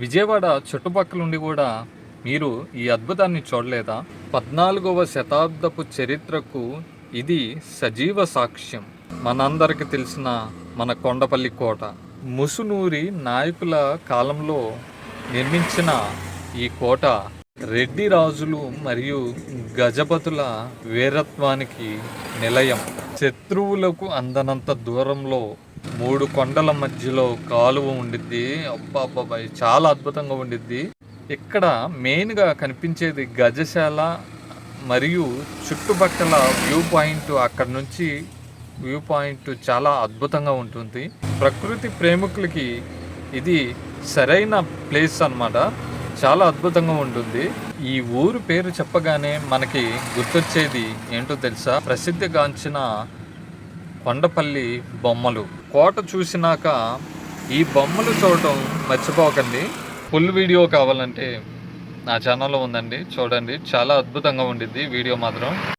విజయవాడ చుట్టుపక్కలుండి కూడా మీరు ఈ అద్భుతాన్ని చూడలేదా? 14వ శతాబ్దపు చరిత్రకు ఇది సజీవ సాక్ష్యం. మనందరికి తెలిసిన మన కొండపల్లి కోట. ముసునూరి నాయకుల కాలంలో నిర్మించిన ఈ కోట రెడ్డి రాజులు మరియు గజపతుల వీరత్వానికి నిలయం. శత్రువులకు అందనంత దూరంలో 3 కొండల మధ్యలో కాలువ ఉండిద్ది. అబ్బాబ్బాయి చాలా అద్భుతంగా ఉండిద్ది. ఇక్కడ మెయిన్గా కనిపించేది గజశాల మరియు చుట్టుపక్కల వ్యూ పాయింట్. అక్కడ నుంచి వ్యూ పాయింట్ చాలా అద్భుతంగా ఉంటుంది. ప్రకృతి ప్రేమికులకి ఇది సరైన ప్లేస్ అన్నమాట. చాలా అద్భుతంగా ఉంటుంది. ఈ ఊరు పేరు చెప్పగానే మనకి గుర్తొచ్చేది ఏంటో తెలుసా? ప్రసిద్ధిగాంచిన కొండపల్లి బొమ్మలు. కోట చూసినాక ఈ బొమ్మలు చూడటం మర్చిపోకండి. ఫుల్ వీడియో కావాలంటే నా ఛానల్లో ఉందండి, చూడండి. చాలా అద్భుతంగా ఉండిద్ది వీడియో మాత్రం.